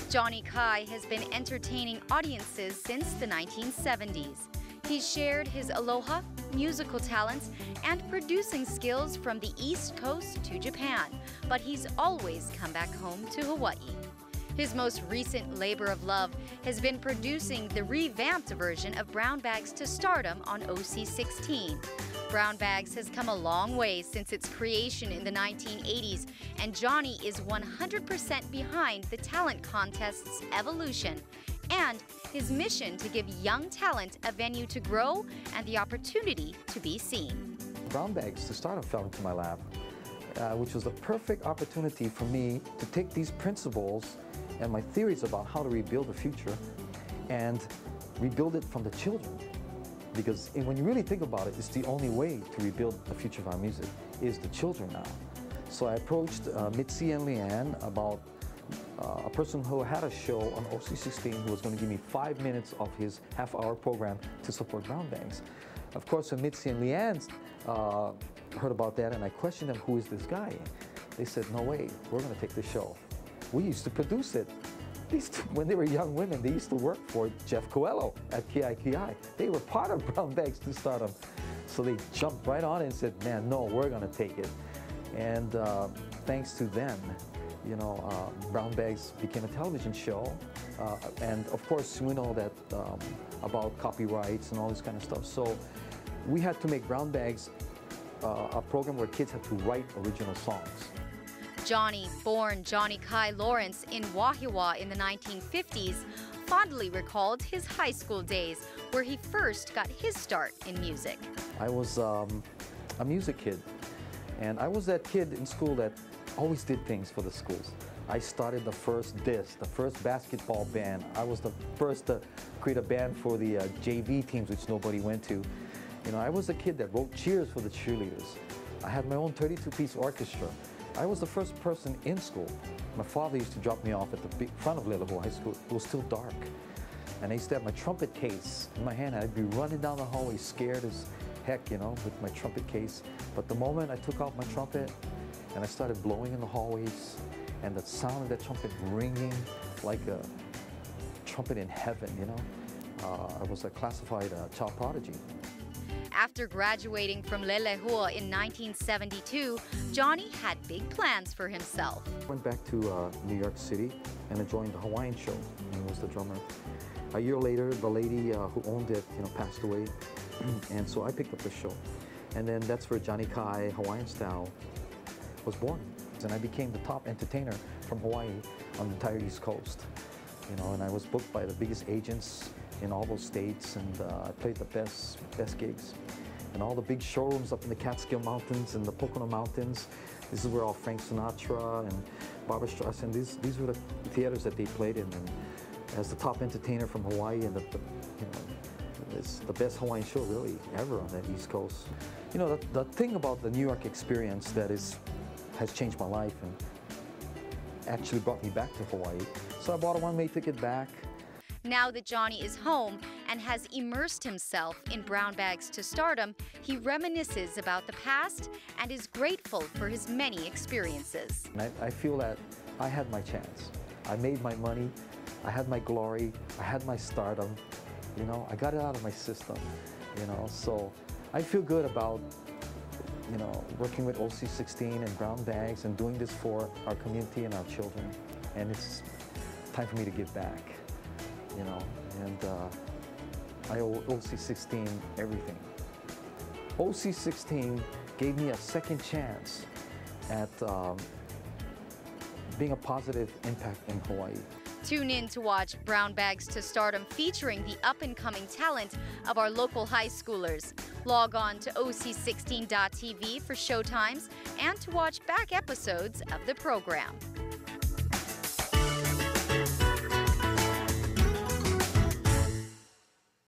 Johnny Kai has been entertaining audiences since the 1970s. He's shared his aloha, musical talents, and producing skills from the East Coast to Japan, but he's always come back home to Hawaii. His most recent labor of love has been producing the revamped version of Brown Bags to Stardom on OC16. Brown Bags has come a long way since its creation in the 1980s, and Johnny is 100% behind the talent contest's evolution and his mission to give young talent a venue to grow and the opportunity to be seen. Brown Bags to Stardom fell into my lap, which was a perfect opportunity for me to take these principles and my theories about how to rebuild the future and rebuild it from the children. Because when you really think about it, it's the only way to rebuild the future of our music is the children now. So I approached Mitzi and Leanne about a person who had a show on OC16 who was going to give me 5 minutes of his half-hour program to support Brown Bags. Of course, when Mitzi and Leanne heard about that and I questioned them, who is this guy? They said, no way, we're going to take this show. We used to produce it. When they were young women, they used to work for Jeff Coelho at KIKI. They were part of Brown Bags to Stardom. So they jumped right on it and said, man, no, we're going to take it. And thanks to them, you know, Brown Bags became a television show. And of course, we know that about copyrights and all this kind of stuff. So we had to make Brown Bags a program where kids had to write original songs. Johnny, born Johnny Kai Lawrence in Wahiawa in the 1950s, fondly recalled his high school days where he first got his start in music. I was a music kid, and I was that kid in school that always did things for the schools. I started the first disc, the first basketball band. I was the first to create a band for the JV teams, which nobody went to. You know, I was a kid that wrote cheers for the cheerleaders. I had my own 32-piece orchestra. I was the first person in school. My father used to drop me off at the front of Lelehu High School. It was still dark. And I used to have my trumpet case in my hand. I'd be running down the hallway scared as heck, you know, with my trumpet case. But the moment I took out my trumpet and I started blowing in the hallways and the sound of that trumpet ringing like a trumpet in heaven, you know, I was a classified child prodigy. After graduating from Lelehua in 1972, Johnny had big plans for himself. I went back to New York City and I joined the Hawaiian show and was the drummer. A year later, the lady who owned it, you know, passed away, and so I picked up the show. And then that's where Johnny Kai Hawaiian Style was born. And I became the top entertainer from Hawaii on the entire East Coast. You know, and I was booked by the biggest agents in all those states, and I played the best gigs. And all the big showrooms up in the Catskill Mountains and the Pocono Mountains. This is where all Frank Sinatra and Barbra Streisand, these were the theaters that they played in. And as the top entertainer from Hawaii, and you know, it's the best Hawaiian show really ever on that East Coast. You know, the thing about the New York experience that has changed my life and actually brought me back to Hawaii. So I bought a one-way ticket back. Now that Johnny is home and has immersed himself in Brown Bags to Stardom, he reminisces about the past and is grateful for his many experiences. And I feel that I had my chance. I made my money, I had my glory, I had my stardom, you know, I got it out of my system, you know, so I feel good about, you know, working with OC16 and Brown Bags and doing this for our community and our children. And it's time for me to give back, you know, and I owe OC16 everything. OC16 gave me a second chance at being a positive impact in Hawaii. Tune in to watch Brown Bags to Stardom featuring the up-and-coming talent of our local high schoolers. Log on to OC16.tv for showtimes and to watch back episodes of the program.